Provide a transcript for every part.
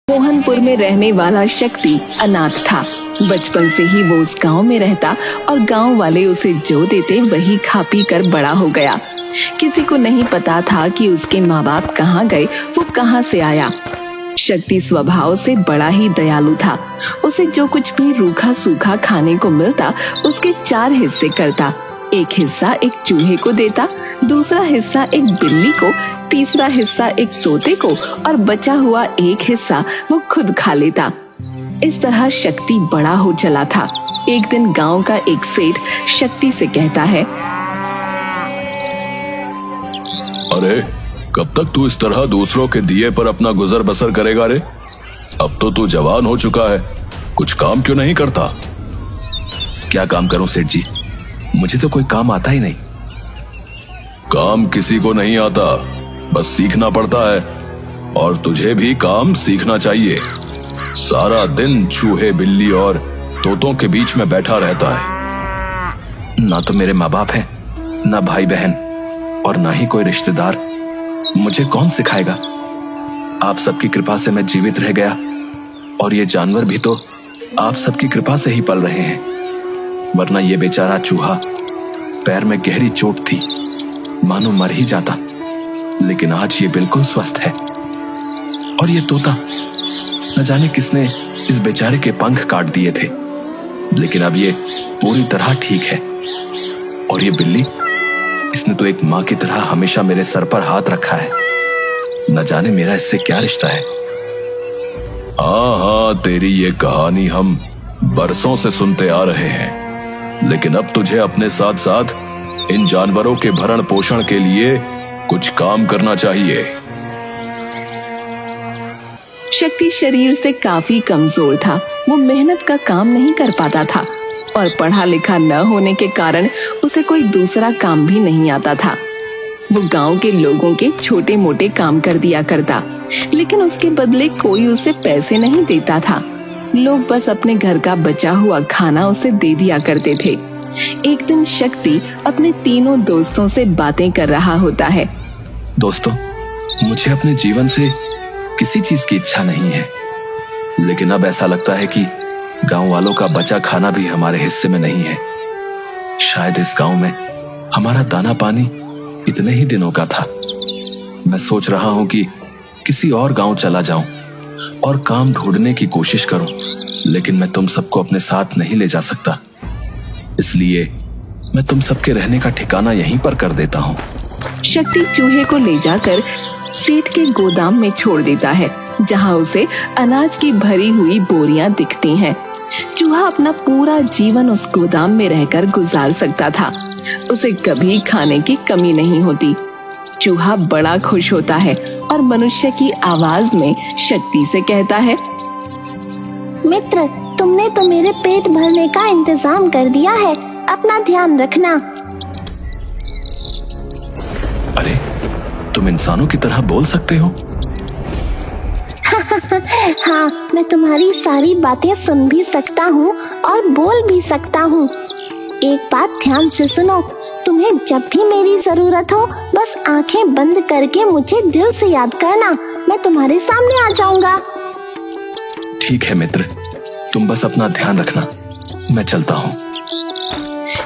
मोहनपुर में रहने वाला शक्ति अनाथ था। बचपन से ही वो उस गांव में रहता और गांव वाले उसे जो देते वही खा पी कर बड़ा हो गया। किसी को नहीं पता था कि उसके माँ बाप कहाँ गए, वो कहाँ से आया। शक्ति स्वभाव से बड़ा ही दयालु था। उसे जो कुछ भी रूखा सूखा खाने को मिलता उसके 4 हिस्से करता। एक हिस्सा एक चूहे को देता, दूसरा हिस्सा एक बिल्ली को, तीसरा हिस्सा एक तोते को और बचा हुआ एक हिस्सा वो खुद खा लेता। इस तरह शक्ति बड़ा हो चला था। एक दिन गांव का एक सेठ शक्ति से कहता है, अरे कब तक तू इस तरह दूसरों के दिए पर अपना गुजर बसर करेगा रे? अब तो तू जवान हो चुका है, कुछ काम क्यों नहीं करता? क्या काम करूं सेठ जी, मुझे तो कोई काम आता ही नहीं। काम किसी को नहीं आता, बस सीखना पड़ता है। और तुझे भी काम सीखना चाहिए। सारा दिन चूहे बिल्ली और तोतों के बीच में बैठा रहता है। ना तो मेरे माँ बाप हैं, ना भाई बहन और ना ही कोई रिश्तेदार। मुझे कौन सिखाएगा? आप सबकी कृपा से मैं जीवित रह गया और ये जानवर भी तो आप सबकी कृपा से ही पल रहे हैं। वरना ये बेचारा चूहा, पैर में गहरी चोट थी, मानो मर ही जाता। लेकिन आज ये बिल्कुल स्वस्थ है। और ये तोता, न जाने किसने इस बेचारे के पंख काट दिए थे, लेकिन अब ये पूरी तरह ठीक है। और ये बिल्ली, इसने तो एक माँ की तरह हमेशा मेरे सर पर हाथ रखा है। न जाने मेरा इससे क्या रिश्ता है। हाँ, तेरी ये कहानी हम बरसों से सुनते आ रहे हैं, लेकिन अब तुझे अपने साथ साथ इन जानवरों के भरण पोषण के लिए कुछ काम करना चाहिए। शक्ति शरीर से काफी कमजोर था। वो मेहनत का काम नहीं कर पाता था और पढ़ा लिखा न होने के कारण उसे कोई दूसरा काम भी नहीं आता था। वो गांव के लोगों के छोटे मोटे काम कर दिया करता, लेकिन उसके बदले कोई उसे पैसे नहीं देता था। लोग बस अपने घर का बचा हुआ खाना उसे दे दिया करते थे। एक दिन शक्ति अपने तीनों दोस्तों से बातें कर रहा होता है। दोस्तों, मुझे अपने जीवन से किसी चीज की इच्छा नहीं है, लेकिन अब ऐसा लगता है कि गांव वालों का बचा खाना भी हमारे हिस्से में नहीं है। शायद इस गांव में हमारा दाना पानी इतने ही दिनों का था। मैं सोच रहा हूं कि किसी और गांव चला जाऊं और काम ढूंढने की कोशिश करूं, लेकिन मैं तुम सबको अपने साथ नहीं ले जा सकता। इसलिए मैं तुम सबके रहने का ठिकाना यहीं पर कर देता हूं। शक्ति चूहे को ले जाकर सेठ के गोदाम में छोड़ देता है, जहां उसे अनाज की भरी हुई बोरियां दिखती हैं। चूहा अपना पूरा जीवन उस गोदाम में रहकर गुजार सकता था। उसे कभी खाने की कमी नहीं होती। चूहा बड़ा खुश होता है और मनुष्य की आवाज में शक्ति से कहता है, मित्र, तुमने तो मेरे पेट भरने का इंतजाम कर दिया है, अपना ध्यान रखना। अरे, तुम इंसानों की तरह बोल सकते हो? हाँ, मैं तुम्हारी सारी बातें सुन भी सकता हूँ और बोल भी सकता हूँ। एक बात ध्यान से सुनो, तुम्हें जब भी मेरी जरूरत हो बस आंखें बंद करके मुझे दिल से याद करना, मैं तुम्हारे सामने आ जाऊंगा। ठीक है मित्र, तुम बस अपना ध्यान रखना, मैं चलता हूँ।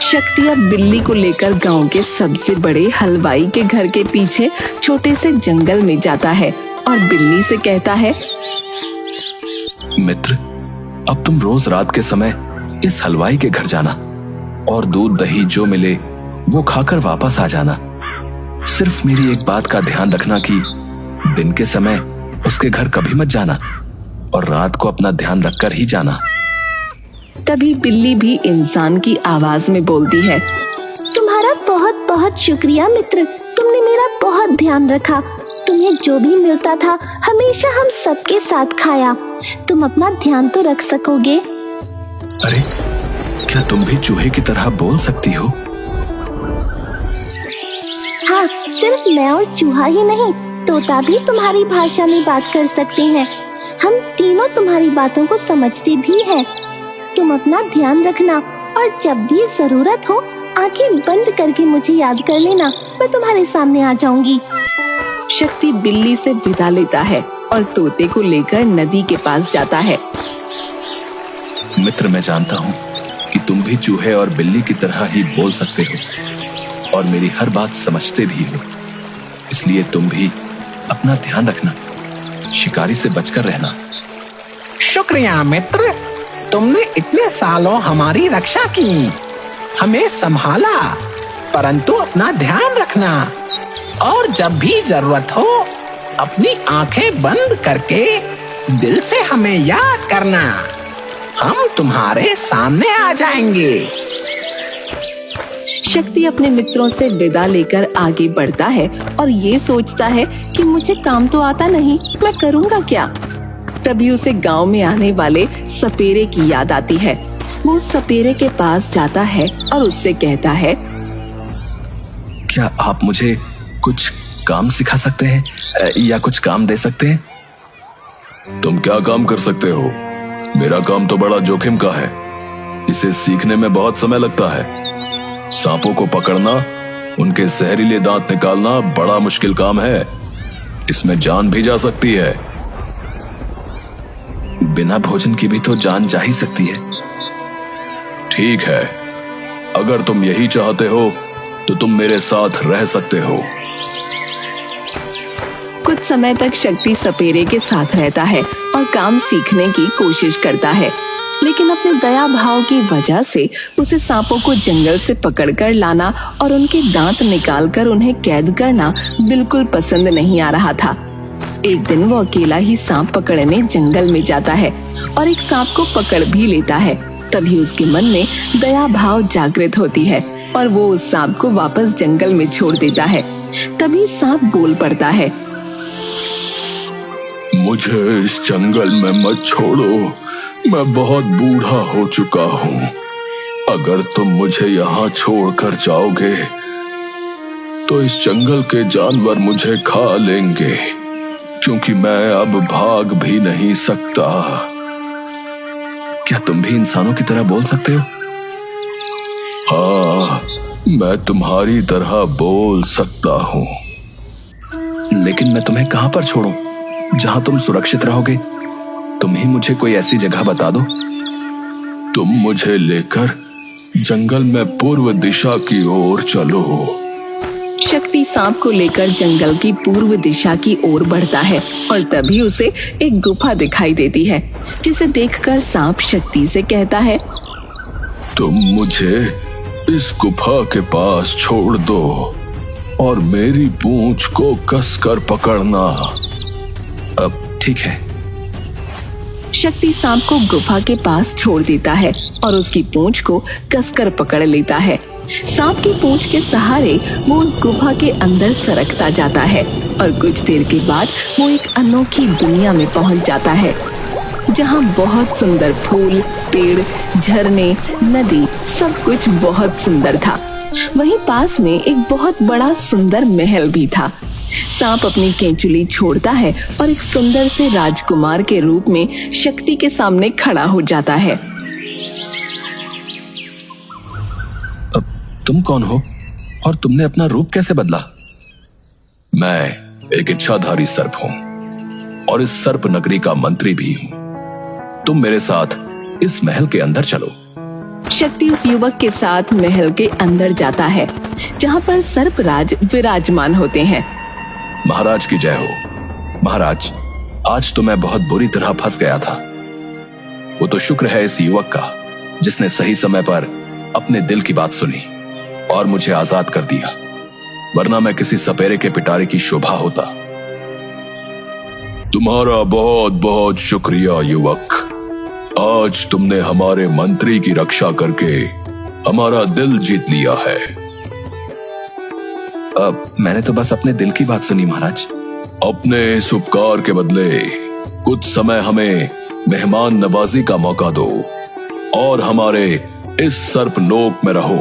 शक्ति अब बिल्ली को लेकर गांव के सबसे बड़े हलवाई के घर के पीछे छोटे से जंगल में जाता है और बिल्ली से कहता है, मित्र, अब तुम रोज रात के समय इस हलवाई के घर जाना और दूध दही जो मिले वो खाकर वापस आ जाना। सिर्फ मेरी एक बात का ध्यान रखना कि दिन के समय उसके घर कभी मत जाना और रात को अपना ध्यान रखकर ही जाना। तभी बिल्ली भी इंसान की आवाज में बोलती है, तुम्हारा बहुत बहुत शुक्रिया मित्र, तुमने मेरा बहुत ध्यान रखा। तुम्हें जो भी मिलता था हमेशा हम सबके साथ खाया। तुम अपना ध्यान तो रख सकोगे। अरे, क्या तुम भी चूहे की तरह बोल सकती हो? हाँ, सिर्फ मैं और चूहा ही नहीं, तोता भी तुम्हारी भाषा में बात कर सकते हैं। हम तीनों तुम्हारी बातों को समझते भी हैं। तुम अपना ध्यान रखना और जब भी जरूरत हो आंखें बंद करके मुझे याद कर लेना, मैं तुम्हारे सामने आ जाऊंगी। शक्ति बिल्ली से विदा लेता है और तोते को लेकर नदी के पास जाता है। मित्र, मैं जानता हूँ कि तुम भी चूहे और बिल्ली की तरह ही बोल सकते हो और मेरी हर बात समझते भी हो, इसलिए तुम भी अपना ध्यान रखना, शिकारी से बचकर रहना। शुक्रिया मित्र, तुमने इतने सालों हमारी रक्षा की, हमें संभाला, परंतु अपना ध्यान रखना और जब भी जरूरत हो अपनी आंखें बंद करके दिल से हमें याद करना, हम तुम्हारे सामने आ जाएंगे। शक्ति अपने मित्रों से विदा लेकर आगे बढ़ता है और ये सोचता है कि मुझे काम तो आता नहीं, मैं करूँगा क्या। तभी उसे गांव में आने वाले सपेरे की याद आती है। वो सपेरे के पास जाता है और उससे कहता है, क्या आप मुझे कुछ काम सिखा सकते हैं या कुछ काम दे सकते हैं? तुम क्या काम कर सकते हो? मेरा काम तो बड़ा जोखिम का है, इसे सीखने में बहुत समय लगता है। सांपों को पकड़ना, उनके जहरीले दांत निकालना बड़ा मुश्किल काम है, इसमें जान भी जा सकती है। बिना भोजन की भी तो जान जा ही सकती है। ठीक है, अगर तुम यही चाहते हो तो तुम मेरे साथ रह सकते हो। कुछ समय तक शक्ति सपेरे के साथ रहता है और काम सीखने की कोशिश करता है, लेकिन अपने दया भाव की वजह से उसे सांपों को जंगल से पकड़कर लाना और उनके दांत निकालकर उन्हें कैद करना बिल्कुल पसंद नहीं आ रहा था। एक दिन वो अकेला ही सांप पकड़ने जंगल में जाता है और एक सांप को पकड़ भी लेता है। तभी उसके मन में दया भाव जागृत होती है और वो उस सांप को वापस जंगल में छोड़ देता है। तभी सांप बोल पड़ता है, मुझे इस जंगल में मत छोड़ो, मैं बहुत बूढ़ा हो चुका हूँ। अगर तुम मुझे यहाँ छोड़कर जाओगे तो इस जंगल के जानवर मुझे खा लेंगे, क्योंकि मैं अब भाग भी नहीं सकता। क्या तुम भी इंसानों की तरह बोल सकते हो? हाँ, मैं तुम्हारी तरह बोल सकता हूँ। लेकिन मैं तुम्हें कहाँ पर छोड़ूं जहां तुम सुरक्षित रहोगे? तुम ही मुझे कोई ऐसी जगह बता दो। तुम मुझे लेकर जंगल में पूर्व दिशा की ओर चलो। शक्ति सांप को लेकर जंगल की पूर्व दिशा की ओर बढ़ता है और तभी उसे एक गुफा दिखाई देती है, जिसे देखकर सांप शक्ति से कहता है, तुम मुझे इस गुफा के पास छोड़ दो और मेरी पूंछ को कसकर पकड़ना। अब ठीक है। शक्ति सांप को गुफा के पास छोड़ देता है और उसकी पूंछ को कसकर पकड़ लेता है। सांप की पूंछ के सहारे वो उस गुफा के अंदर सरकता जाता है और कुछ देर के बाद वो एक अनोखी दुनिया में पहुंच जाता है, जहां बहुत सुंदर फूल, पेड़, झरने, नदी, सब कुछ बहुत सुंदर था। वहीं पास में एक बहुत बड़ा सुंदर महल भी था। सांप अपनी केंचुली छोड़ता है और एक सुंदर से राजकुमार के रूप में शक्ति के सामने खड़ा हो जाता है। अब तुम कौन हो और तुमने अपना रूप कैसे बदला? मैं एक इच्छाधारी सर्प हूँ और इस सर्प नगरी का मंत्री भी हूँ। तुम मेरे साथ इस महल के अंदर चलो। शक्ति उस युवक के साथ महल के अंदर जाता है, जहाँ पर सर्पराज विराजमान होते हैं। महाराज की जय हो। महाराज, आज तो मैं बहुत बुरी तरह फंस गया था। वो तो शुक्र है इस युवक का, जिसने सही समय पर अपने दिल की बात सुनी और मुझे आजाद कर दिया, वरना मैं किसी सपेरे के पिटारे की शोभा होता। तुम्हारा बहुत बहुत शुक्रिया युवक। आज तुमने हमारे मंत्री की रक्षा करके हमारा दिल जीत लिया है। मैंने तो बस अपने दिल की बात सुनी महाराज। अपने इस उपकार के बदले कुछ समय हमें मेहमान नवाजी का मौका दो और हमारे इस सर्प लोक में रहो।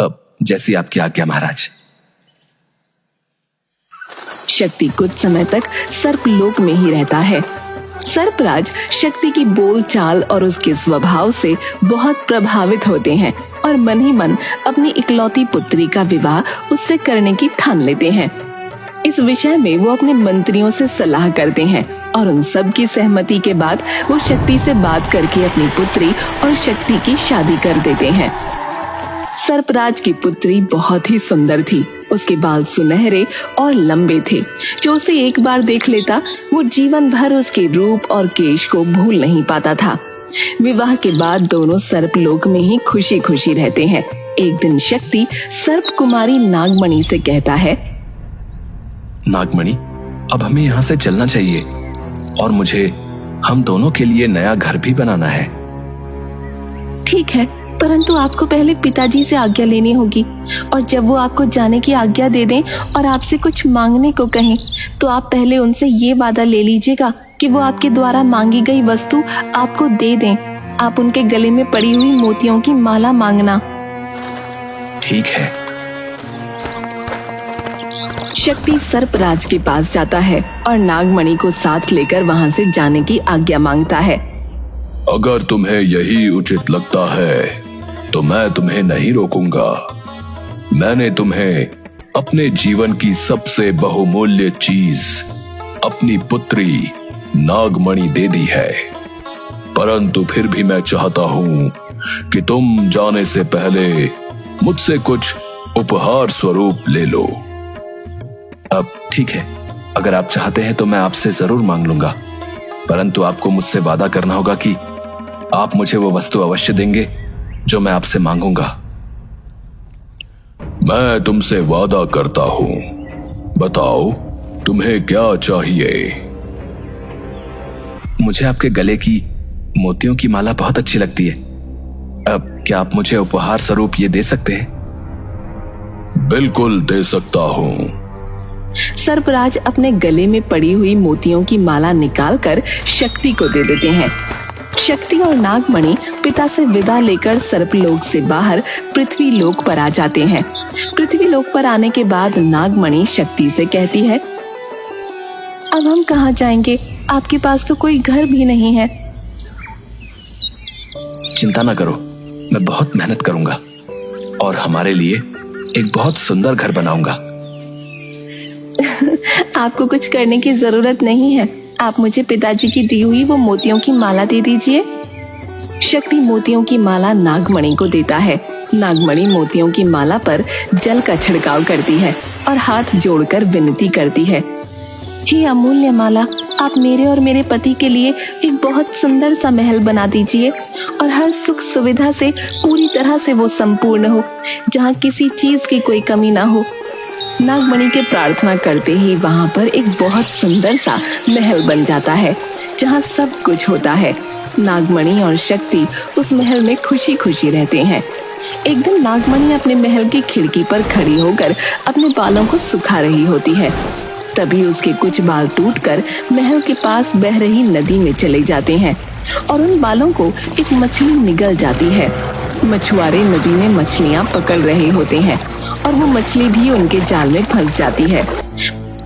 अब जैसी आपकी आज्ञा महाराज। शक्ति कुछ समय तक सर्प लोक में ही रहता है। सर्पराज शक्ति की बोल चाल और उसके स्वभाव से बहुत प्रभावित होते हैं और मन ही मन अपनी इकलौती पुत्री का विवाह उससे करने की ठान लेते हैं। इस विषय में वो अपने मंत्रियों से सलाह करते हैं और उन सब की सहमति के बाद वो शक्ति से बात करके अपनी पुत्री और शक्ति की शादी कर देते हैं। सर्पराज की पुत्री बहुत ही सुंदर थी। उसके बाल सुनहरे और लंबे थे। जो उसे एक बार देख लेता वो जीवन भर उसके रूप और केश को भूल नहीं पाता था। विवाह के बाद दोनों सर्पलोक में ही खुशी खुशी रहते हैं। एक दिन शक्ति सर्प कुमारी नागमणि से कहता है, नागमणि, अब हमें यहाँ से चलना चाहिए और मुझे हम दोनों के लिए नया घर भी बनाना है। ठीक है, परंतु आपको पहले पिताजी से आज्ञा लेनी होगी और जब वो आपको जाने की आज्ञा दे दें और आपसे कुछ मांगने को कहें तो आप पहले उनसे ये वादा ले लीजिएगा कि वो आपके द्वारा मांगी गई वस्तु आपको दे दें। आप उनके गले में पड़ी हुई मोतियों की माला मांगना। ठीक है। शक्ति सर्पराज के पास जाता है और नागमणि को साथ लेकर वहां से जाने की आज्ञा मांगता है। अगर तुम्हें यही उचित लगता है तो मैं तुम्हें नहीं रोकूंगा। मैंने तुम्हें अपने जीवन की सबसे बहुमूल्य चीज, अपनी पुत्री नागमणि दे दी है, परंतु फिर भी मैं चाहता हूं कि तुम जाने से पहले मुझसे कुछ उपहार स्वरूप ले लो। अब ठीक है, अगर आप चाहते हैं तो मैं आपसे जरूर मांग लूंगा, परंतु आपको मुझसे वादा करना होगा कि आप मुझे वो वस्तु अवश्य देंगे जो मैं आपसे मांगूंगा। मैं तुमसे वादा करता हूं। बताओ तुम्हें क्या चाहिए? मुझे आपके गले की मोतियों की माला बहुत अच्छी लगती है। अब क्या आप मुझे उपहार स्वरूप ये दे सकते हैं? बिल्कुल दे सकता हूं। सर्पराज अपने गले में पड़ी हुई मोतियों की माला निकालकर शक्ति को दे देते हैं। शक्ति और नागमणि पिता से विदा लेकर सर्पलोक से बाहर पृथ्वी लोक पर आ जाते हैं। पृथ्वी लोक पर आने के बाद नागमणि शक्ति से कहती है, अब हम कहाँ जाएंगे? आपके पास तो कोई घर भी नहीं है। चिंता ना करो, मैं बहुत मेहनत करूंगा और हमारे लिए एक बहुत सुंदर घर बनाऊंगा। आपको कुछ करने की जरूरत नहीं है। आप मुझे पिताजी की दी हुई वो मोतियों की माला दे दीजिए। शक्ति मोतियों की माला नागमणि को देता है। नागमणि मोतियों की माला पर जल का छिड़काव करती है और हाथ जोड़कर विनती करती है, हे अमूल्य माला, आप मेरे और मेरे पति के लिए एक बहुत सुंदर सा महल बना दीजिए और हर सुख सुविधा से पूरी तरह से वो संपूर्ण हो, जहाँ किसी चीज की कोई कमी ना हो। नागमणि के प्रार्थना करते ही वहाँ पर एक बहुत सुंदर सा महल बन जाता है, जहाँ सब कुछ होता है। नागमणि और शक्ति उस महल में खुशी खुशी रहते हैं। एक दिन नागमणि अपने महल की खिड़की पर खड़ी होकर अपने बालों को सुखा रही होती है। तभी उसके कुछ बाल टूटकर महल के पास बह रही नदी में चले जाते हैं और उन बालों को एक मछली निगल जाती है। मछुआरे नदी में मछलियां पकड़ रहे होते हैं और वो मछली भी उनके जाल में फंस जाती है।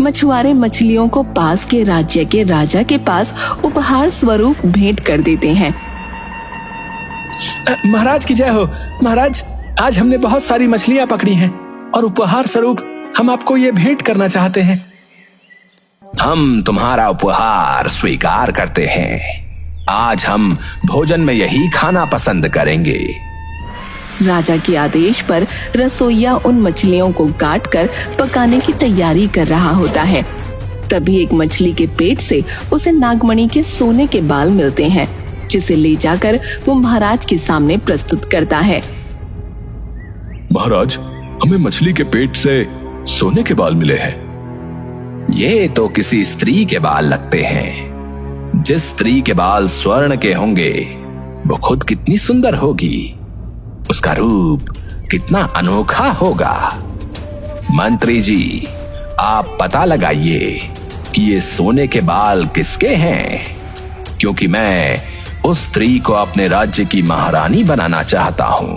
मछुआरे मछलियों को पास के राज्य के राजा के पास उपहार स्वरूप भेंट कर देते हैं। महाराज की जय हो। महाराज, आज हमने बहुत सारी मछलियां पकड़ी हैं और उपहार स्वरूप हम आपको ये भेंट करना चाहते हैं। हम तुम्हारा उपहार स्वीकार करते हैं। आज हम भोजन में यही खाना पसंद करेंगे। राजा के आदेश पर रसोइया उन मछलियों को काटकर पकाने की तैयारी कर रहा होता है। तभी एक मछली के पेट से उसे नागमणि के सोने के बाल मिलते हैं, जिसे ले जाकर वो महाराज के सामने प्रस्तुत करता है। महाराज, हमें मछली के पेट से सोने के बाल मिले हैं। ये तो किसी स्त्री के बाल लगते हैं। जिस स्त्री के बाल स्वर्ण के होंगे वो खुद कितनी सुंदर होगी, उसका रूप कितना अनोखा होगा। मंत्री जी, आप पता लगाइए कि ये सोने के बाल किसके हैं, क्योंकि मैं उस स्त्री को अपने राज्य की महारानी बनाना चाहता हूं।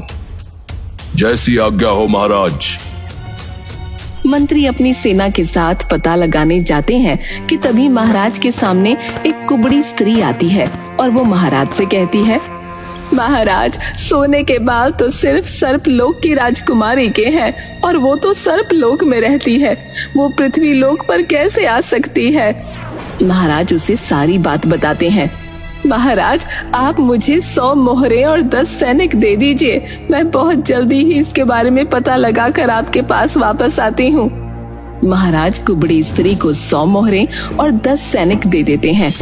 जैसी आज्ञा हो महाराज। मंत्री अपनी सेना के साथ पता लगाने जाते हैं कि तभी महाराज के सामने एक कुबड़ी स्त्री आती है और वो महाराज से कहती है, महाराज, सोने के बाल तो सिर्फ सर्पलोक की राजकुमारी के हैं और वो तो सर्पलोक में रहती है। वो पृथ्वी लोक पर कैसे आ सकती है? महाराज उसे सारी बात बताते हैं। महाराज, आप मुझे 100 मोहरें और 10 सैनिक दे दीजिए। मैं बहुत जल्दी ही इसके बारे में पता लगाकर आपके पास वापस आती हूँ। महाराज कुबड़ी स्त्री को 100 मोहरें और 10 सैनिक दे देते हैं।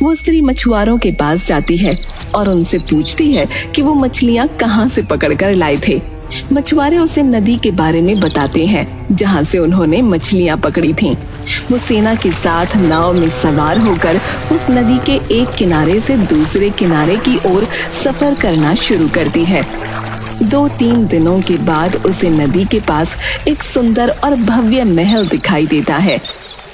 वो स्त्री मछुआरों के पास जाती है और उनसे पूछती है कि वो मछलियाँ कहाँ से पकड़कर लाए थे। मछुआरे उसे नदी के बारे में बताते हैं जहाँ से उन्होंने मछलियाँ पकड़ी थीं। वो सेना के साथ नाव में सवार होकर उस नदी के एक किनारे से दूसरे किनारे की ओर सफर करना शुरू करती है। 2-3 दिनों के बाद उसे नदी के पास एक सुंदर और भव्य महल दिखाई देता है।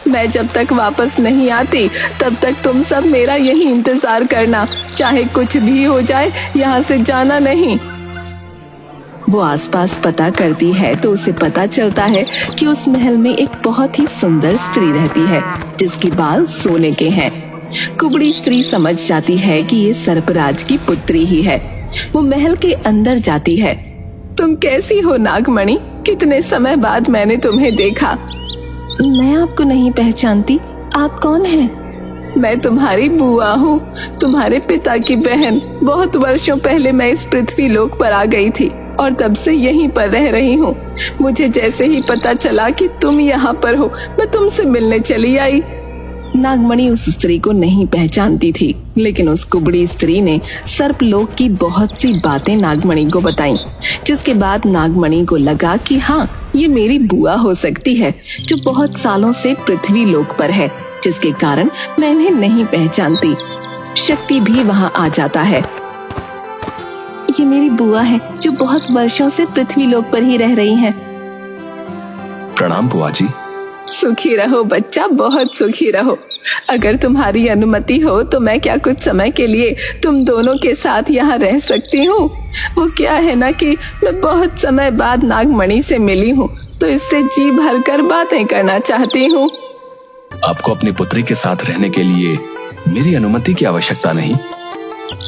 मैं जब तक वापस नहीं आती तब तक तुम सब मेरा यही इंतजार करना। चाहे कुछ भी हो जाए, यहाँ से जाना नहीं। वो आसपास पता करती है तो उसे पता चलता है कि उस महल में एक बहुत ही सुंदर स्त्री रहती है जिसके बाल सोने के हैं। कुबड़ी स्त्री समझ जाती है कि ये सर्पराज की पुत्री ही है। वो महल के अंदर जाती है। तुम कैसी हो नागमणि? कितने समय बाद मैंने तुम्हें देखा। मैं आपको नहीं पहचानती। आप कौन हैं? मैं तुम्हारी बुआ हूँ, तुम्हारे पिता की बहन। बहुत वर्षों पहले मैं इस पृथ्वी लोक पर आ गई थी और तब से यहीं पर रह रही हूँ। मुझे जैसे ही पता चला कि तुम यहाँ पर हो, मैं तुमसे मिलने चली आई। नागमणि उस स्त्री को नहीं पहचानती थी, लेकिन उस कुबड़ी स्त्री ने सर्पलोक की बहुत सी बातें नागमणि को बताईं, जिसके बाद नागमणि को लगा कि हाँ, ये मेरी बुआ हो सकती है जो बहुत सालों से पृथ्वी लोक पर है, जिसके कारण मैं इन्हें नहीं पहचानती। शक्ति भी वहाँ आ जाता है। ये मेरी बुआ है जो बहुत वर्षों से पृथ्वी लोक पर ही रह रही हैं। प्रणाम बुआ जी। सुखी रहो बच्चा, बहुत सुखी रहो। अगर तुम्हारी अनुमति हो तो मैं क्या कुछ समय के लिए तुम दोनों के साथ यहाँ रह सकती हूँ? वो क्या है ना कि मैं बहुत समय बाद नागमणि से मिली हूँ, तो इससे जी भरकर बातें करना चाहती हूँ। आपको अपनी पुत्री के साथ रहने के लिए मेरी अनुमति की आवश्यकता नहीं।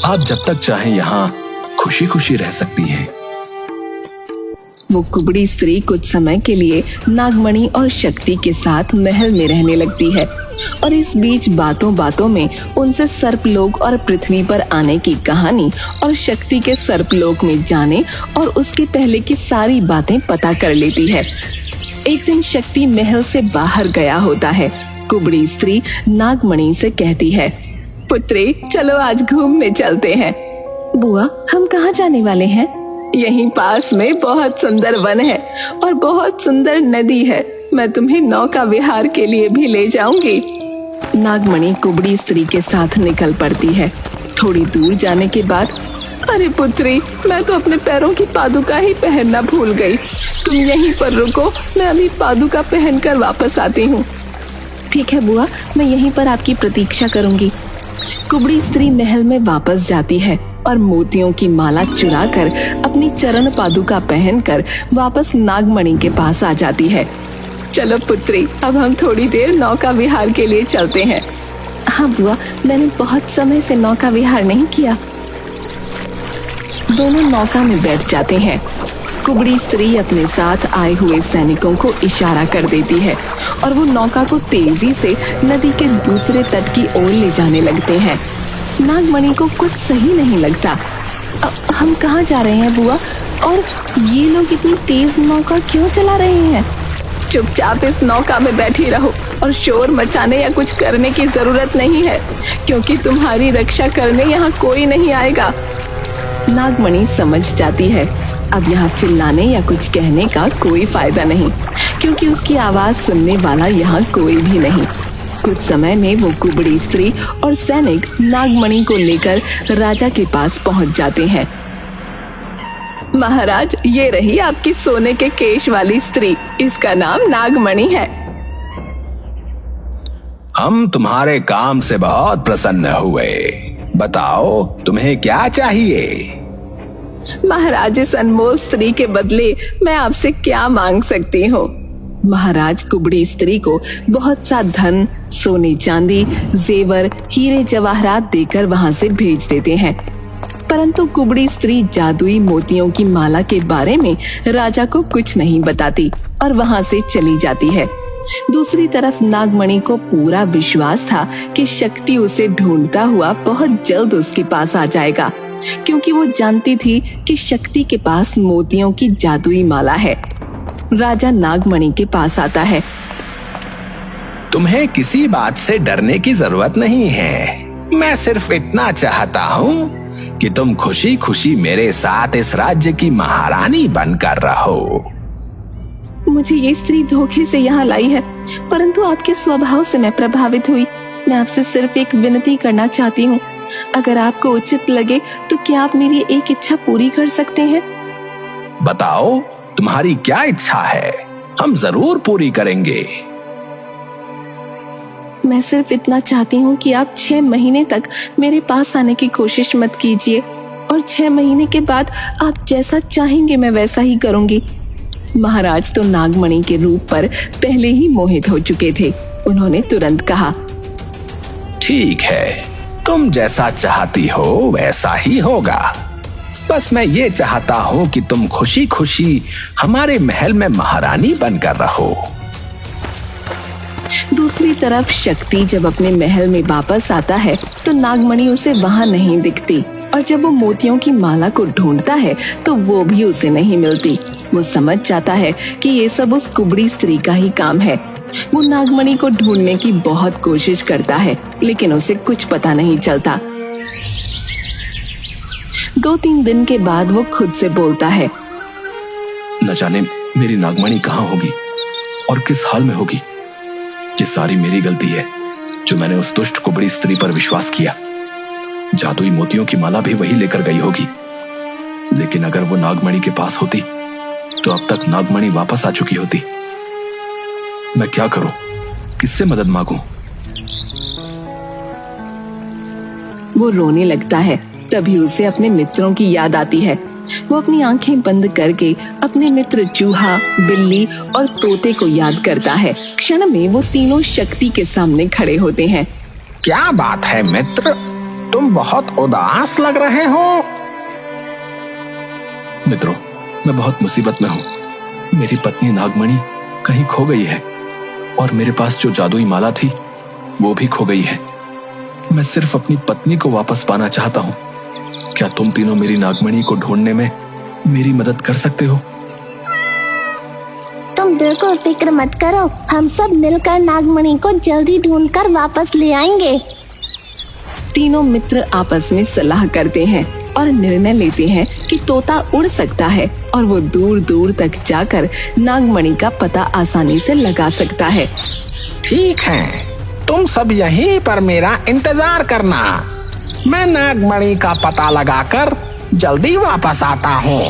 आप जब तक चाहें यहाँ खुशी खुशी रह सकती हैं। वो कुबड़ी स्त्री कुछ समय के लिए नागमणि और शक्ति के साथ महल में रहने लगती है और इस बीच बातों बातों में उनसे सर्पलोक और पृथ्वी पर आने की कहानी और शक्ति के सर्पलोक में जाने और उसके पहले की सारी बातें पता कर लेती है। एक दिन शक्ति महल से बाहर गया होता है। कुबड़ी स्त्री नागमणि से कहती है, पुत्री चलो आज घूमने चलते हैं। बुआ, हम कहाँ जाने वाले हैं? यहीं पास में बहुत सुंदर वन है और बहुत सुंदर नदी है। मैं तुम्हें नौका विहार के लिए भी ले जाऊंगी। नागमणि कुबड़ी स्त्री के साथ निकल पड़ती है। थोड़ी दूर जाने के बाद, अरे पुत्री, मैं तो अपने पैरों की पादुका ही पहनना भूल गई। तुम यहीं पर रुको, मैं अभी पादुका पहनकर वापस आती हूँ। ठीक है बुआ, मैं यहीं पर आपकी प्रतीक्षा करूंगी। कुबड़ी स्त्री महल में वापस जाती है और मोतियों की माला चुराकर अपनी चरण पादुका पहनकर वापस नागमणि के पास आ जाती है। चलो पुत्री, अब हम थोड़ी देर नौका विहार के लिए चलते हैं। हाँ बुआ, मैंने बहुत समय से नौका विहार नहीं किया। दोनों नौका में बैठ जाते हैं। कुबड़ी स्त्री अपने साथ आए हुए सैनिकों को इशारा कर देती है और वो नौका को तेजी से नदी के दूसरे तट की ओर ले जाने लगते हैं। नागमणि को कुछ सही नहीं लगता। हम कहाँ जा रहे हैं बुआ? और ये लोग इतनी तेज नौका क्यों चला रहे हैं? चुपचाप इस नौका में बैठी रहो और शोर मचाने या कुछ करने की जरूरत नहीं है, क्योंकि तुम्हारी रक्षा करने यहाँ कोई नहीं आएगा। नागमणि समझ जाती है अब यहाँ चिल्लाने या कुछ कहने का कोई फायदा नहीं, क्योंकि उसकी आवाज सुनने वाला यहाँ कोई भी नहीं। कुछ समय में वो कुबड़ी स्त्री और सैनिक नागमणि को लेकर राजा के पास पहुंच जाते हैं। महाराज, ये रही आपकी सोने के केश वाली स्त्री। इसका नाम नागमणि है। हम तुम्हारे काम से बहुत प्रसन्न हुए। बताओ तुम्हें क्या चाहिए? महाराज, इस अनमोल स्त्री के बदले मैं आपसे क्या मांग सकती हूँ? महाराज कुबड़ी स्त्री को बहुत सा धन, सोने चांदी, जेवर, हीरे जवाहरात देकर वहाँ से भेज देते हैं। परंतु कुबड़ी स्त्री जादुई मोतियों की माला के बारे में राजा को कुछ नहीं बताती और वहाँ से चली जाती है। दूसरी तरफ नागमणि को पूरा विश्वास था कि शक्ति उसे ढूंढता हुआ बहुत जल्द उसके पास आ जाएगा, क्योंकि वो जानती थी कि शक्ति के पास मोतियों की जादुई माला है। राजा नागमणि के पास आता है। तुम्हें किसी बात से डरने की जरूरत नहीं है। मैं सिर्फ इतना चाहता हूँ कि तुम खुशी खुशी मेरे साथ इस राज्य की महारानी बनकर रहो। मुझे ये स्त्री धोखे से यहाँ लाई है, परंतु आपके स्वभाव से मैं प्रभावित हुई। मैं आपसे सिर्फ एक विनती करना चाहती हूँ। अगर आपको उचित लगे तो क्या आप मेरी एक इच्छा पूरी कर सकते हैं? बताओ, तुम्हारी क्या इच्छा है? हम जरूर पूरी करेंगे। मैं सिर्फ इतना चाहती हूँ कि आप 6 महीने तक मेरे पास आने की कोशिश मत कीजिए, और 6 महीने के बाद आप जैसा चाहेंगे मैं वैसा ही करूँगी। महाराज तो नागमणि के रूप पर पहले ही मोहित हो चुके थे। उन्होंने तुरंत कहा, ठीक है, तुम जैसा चाहती हो वैसा ही होगा। बस मैं ये चाहता हूँ कि तुम खुशी खुशी हमारे महल में महारानी बनकर रहो। दूसरी तरफ शक्ति जब अपने महल में वापस आता है तो नागमणि उसे वहाँ नहीं दिखती, और जब वो मोतियों की माला को ढूंढता है तो वो भी उसे नहीं मिलती। वो समझ जाता है कि ये सब उस कुबड़ी स्त्री का ही काम है। वो नागमणि को ढूंढने की बहुत कोशिश करता है, लेकिन उसे कुछ पता नहीं चलता। 2-3 दिन के बाद वो खुद से बोलता है, न जाने मेरी नागमणि कहाँ होगी और किस हाल में होगी। ये सारी मेरी गलती है जो मैंने उस दुष्ट कुबड़ी स्त्री पर विश्वास किया। जादुई मोतियों की माला भी वही लेकर गई होगी, लेकिन अगर वो नागमणि के पास होती तो अब तक नागमणि वापस आ चुकी होती। मैं क्या करूं? किससे मदद मांगूं? वो रोने लगता है। तभी उसे अपने मित्रों की याद आती है। वो अपनी आंखें बंद करके अपने मित्र चूहा, बिल्ली और तोते को याद करता है। क्षण में वो तीनों शक्ति के सामने खड़े होते हैं। क्या बात है मित्र, तुम बहुत उदास लग रहे हो। मित्रों, मैं बहुत मुसीबत में हूँ। मेरी पत्नी नागमणि कहीं खो गई है और मेरे पास जो जादुई माला थी वो भी खो गई है। मैं सिर्फ अपनी पत्नी को वापस पाना चाहता हूँ। क्या तुम तीनों मेरी नागमणि को ढूंढने में मेरी मदद कर सकते हो? तुम बिल्कुल फिक्र मत करो, हम सब मिलकर नागमणि को जल्दी ढूंढकर वापस ले आएंगे। तीनों मित्र आपस में सलाह करते हैं और निर्णय लेते हैं कि तोता उड़ सकता है और वो दूर दूर तक जाकर नागमणि का पता आसानी से लगा सकता है। ठीक है, तुम सब यहीं पर मेरा इंतजार करना। मैं नागमणि का पता लगाकर जल्दी वापस आता हूँ।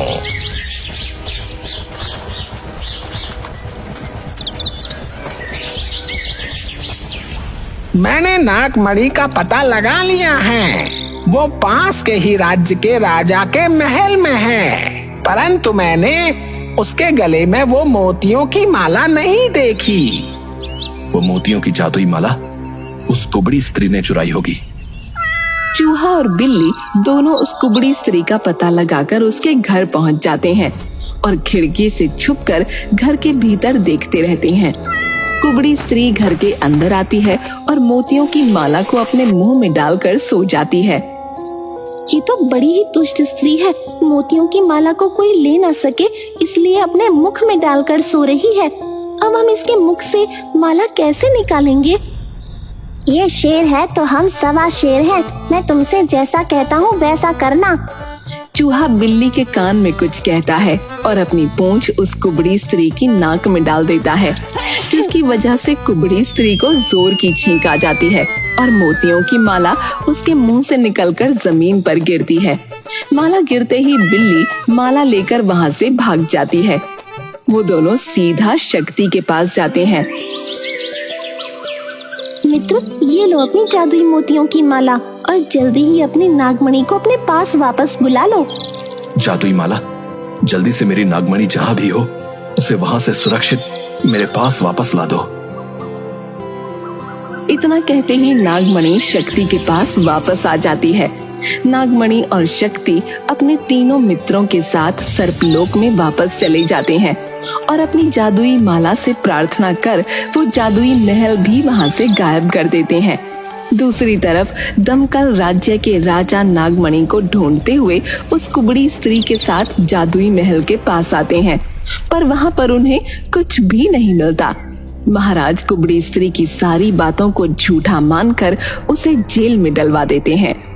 मैंने नागमणि का पता लगा लिया है। वो पास के ही राज्य के राजा के महल में है, परंतु मैंने उसके गले में वो मोतियों की माला नहीं देखी। वो मोतियों की जादुई माला उस कुबड़ी स्त्री ने चुराई होगी। चूहा और बिल्ली दोनों उस कुबड़ी स्त्री का पता लगाकर उसके घर पहुंच जाते हैं और खिड़की से छुपकर घर के भीतर देखते रहते हैं। कुबड़ी स्त्री घर के अंदर आती है और मोतियों की माला को अपने मुंह में डालकर सो जाती है। ये तो बड़ी ही दुष्ट स्त्री है। मोतियों की माला को कोई ले न सके इसलिए अपने मुख में डालकर सो रही है। अब हम इसके मुख से माला कैसे निकालेंगे? ये शेर है तो हम सवा शेर हैं। मैं तुमसे जैसा कहता हूँ वैसा करना। चूहा बिल्ली के कान में कुछ कहता है और अपनी पूंछ उस कुबड़ी स्त्री की नाक में डाल देता है, जिसकी वजह से कुबड़ी स्त्री को जोर की छींक आ जाती है और मोतियों की माला उसके मुंह से निकलकर जमीन पर गिरती है। माला गिरते ही बिल्ली माला लेकर वहाँ से भाग जाती है। वो दोनों सीधा शक्ति के पास जाते हैं। मित्र, ये लो अपनी जादुई मोतियों की माला और जल्दी ही अपनी नागमणि को अपने पास वापस बुला लो। जादुई माला, जल्दी से मेरी नागमणि जहाँ भी हो उसे वहाँ से सुरक्षित मेरे पास वापस ला दो। इतना कहते ही नागमणि शक्ति के पास वापस आ जाती है। नागमणि और शक्ति अपने तीनों मित्रों के साथ सर्पलोक में वापस चले जाते हैं और अपनी जादुई माला से प्रार्थना कर वो जादुई महल भी वहां से गायब कर देते हैं। दूसरी तरफ दमकल राज्य के राजा नागमणि को ढूंढते हुए उस कुबड़ी स्त्री के साथ जादुई महल के पास आते हैं, पर वहां पर उन्हें कुछ भी नहीं मिलता। महाराज कुबड़ी स्त्री की सारी बातों को झूठा मानकर उसे जेल में डलवा देते हैं।